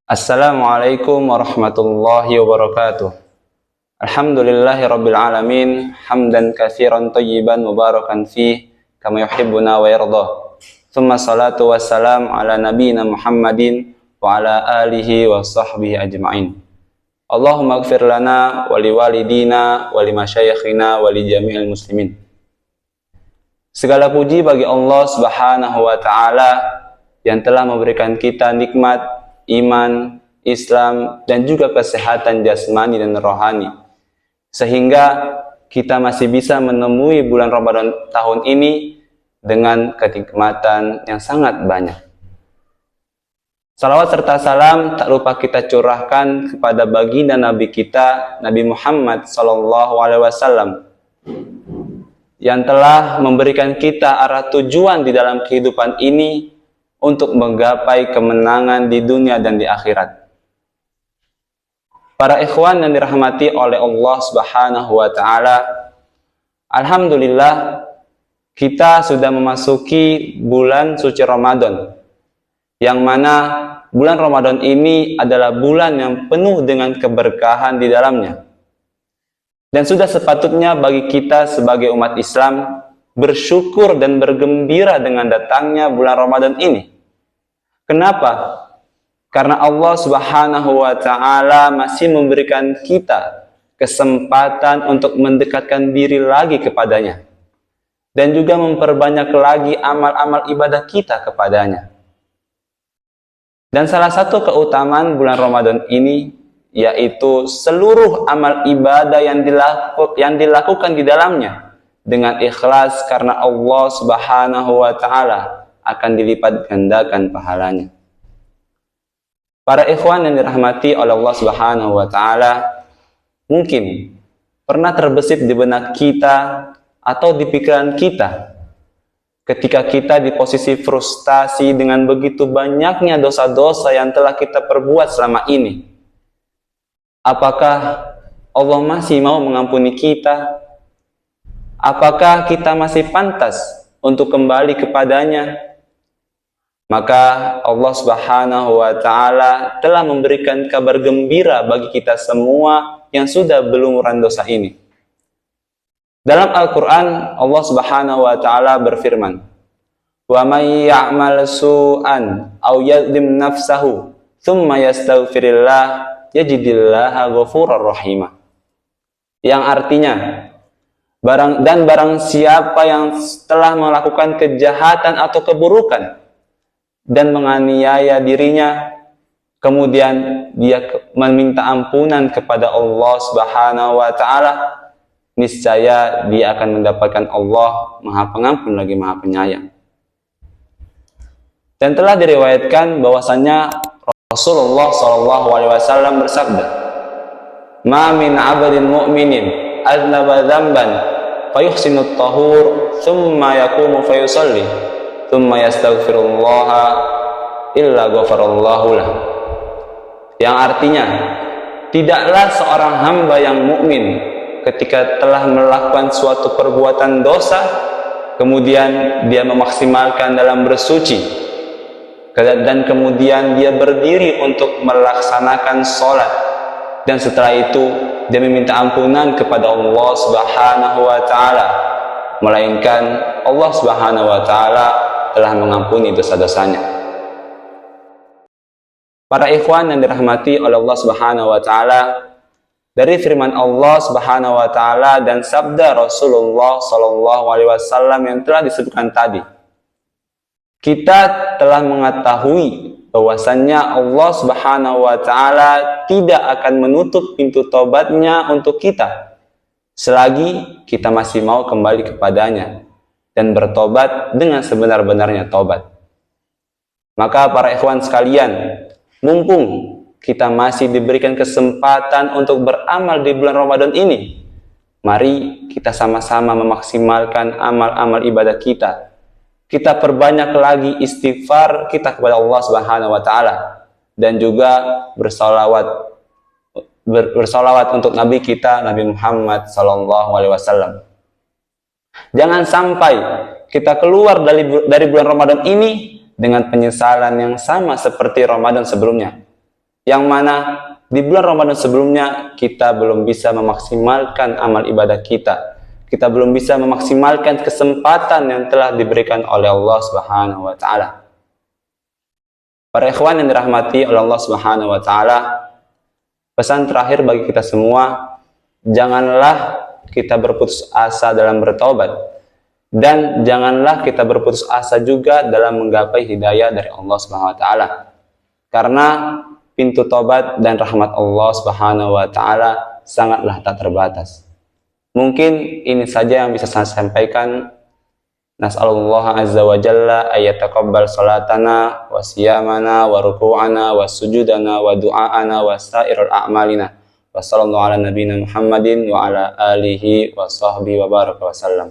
Assalamualaikum warahmatullahi wabarakatuh. Alhamdulillahirabbil alamin, hamdan katsiran thayyiban mubarakan fih, kama yuhibbuna wa yardah. Tsumma salatu wassalam ala nabiyyina Muhammadin wa ala alihi wa sahbihi ajma'in. Allahumma ighfir lana wa liwalidina wa limasyayikhina wa li jami'il muslimin. Segala puji bagi Allah Subhanahu wa taala yang telah memberikan kita nikmat iman, Islam, dan juga kesehatan jasmani dan rohani, sehingga kita masih bisa menemui bulan Ramadan tahun ini dengan kenikmatan yang sangat banyak. Salawat serta salam tak lupa kita curahkan kepada baginda Nabi kita, Nabi Muhammad SAW, yang telah memberikan kita arah tujuan di dalam kehidupan ini untuk menggapai kemenangan di dunia dan di akhirat. Para ikhwan yang dirahmati oleh Allah Subhanahu wa taala, alhamdulillah kita sudah memasuki bulan suci Ramadan, yang mana bulan Ramadan ini adalah bulan yang penuh dengan keberkahan di dalamnya. Dan sudah sepatutnya bagi kita sebagai umat Islam bersyukur dan bergembira dengan datangnya bulan Ramadan ini. Kenapa? Karena Allah Subhanahu wa taala masih memberikan kita kesempatan untuk mendekatkan diri lagi kepadanya dan juga memperbanyak lagi amal-amal ibadah kita kepadanya. Dan salah satu keutamaan bulan Ramadan ini yaitu seluruh amal ibadah yang dilakukan di dalamnya dengan ikhlas karena Allah Subhanahu wa taala akan dilipat gandakan pahalanya. Para ikhwan yang dirahmati oleh Allah Subhanahu wa taala, mungkin pernah terbesit di benak kita atau di pikiran kita ketika kita di posisi frustasi dengan begitu banyaknya dosa-dosa yang telah kita perbuat selama ini. Apakah Allah masih mau mengampuni kita? Apakah kita masih pantas untuk kembali kepadanya? Maka Allah Subhanahu wa taala telah memberikan kabar gembira bagi kita semua yang sudah berlumuran dosa ini. Dalam Al-Qur'an Allah Subhanahu wa taala berfirman, "Wa may ya'mal su'an aw yadhlim nafsahu, tsumma yastaghfirillah, yajidillaha ghafurur rahim." Yang artinya, barang siapa yang telah melakukan kejahatan atau keburukan dan menganiaya dirinya, kemudian dia meminta ampunan kepada Allah Subhanahu wa taala, niscaya dia akan mendapatkan Allah Maha Pengampun lagi Maha Penyayang. Dan telah diriwayatkan bahwasannya Rasulullah SAW bersabda, "Ma min 'abdin mu'minin aznaba dzamban fayuhsinut tahur tsumma yaqumu fayusalli tsumma yastaghfirullaha illa ghafarallahu lah." Yang artinya, tidaklah seorang hamba yang mukmin ketika telah melakukan suatu perbuatan dosa, kemudian dia memaksimalkan dalam bersuci, dan kemudian dia berdiri untuk melaksanakan sholat, dan setelah itu dia meminta ampunan kepada Allah Subhanahu wa taala, melainkan Allah Subhanahu wa taala telah mengampuni dosa-dosanya. Para ikhwan yang dirahmati oleh Allah Subhanahu wa taala, dari firman Allah Subhanahu wa taala dan sabda Rasulullah SAW yang telah disebutkan tadi, kita telah mengetahui bahwasannya Allah Subhanahu wa taala tidak akan menutup pintu tobatnya untuk kita selagi kita masih mau kembali kepadanya dan bertobat dengan sebenar-benarnya tobat. Maka para ikhwan sekalian, mumpung kita masih diberikan kesempatan untuk beramal di bulan Ramadan ini, mari kita sama-sama memaksimalkan amal-amal ibadah kita. Kita perbanyak lagi istighfar kita kepada Allah Subhanahu wa taala, dan juga bersolawat untuk Nabi kita, Nabi Muhammad SAW. Jangan sampai kita keluar dari bulan Ramadan ini dengan penyesalan yang sama seperti Ramadan sebelumnya. Yang mana di bulan Ramadan sebelumnya kita belum bisa memaksimalkan amal ibadah kita. Kita belum bisa memaksimalkan kesempatan yang telah diberikan oleh Allah Subhanahu wa taala. Para ikhwan yang dirahmati oleh Allah Subhanahu wa taala, pesan terakhir bagi kita semua, janganlah kita berputus asa dalam bertaubat, dan janganlah kita berputus asa juga dalam menggapai hidayah dari Allah Subhanahu wa taala. Karena pintu tobat dan rahmat Allah Subhanahu wa taala sangatlah tak terbatas. Mungkin ini saja yang bisa saya sampaikan. Nas'alullah azza wa jalla ayyataqabbal salatana wa siyamana wa ruku'ana wa sujudana wa du'aana wa sairul a'malina. Wa sallallahu ala nabiyina Muhammadin wa ala alihi wa sahbihi wa baraka wa sallam.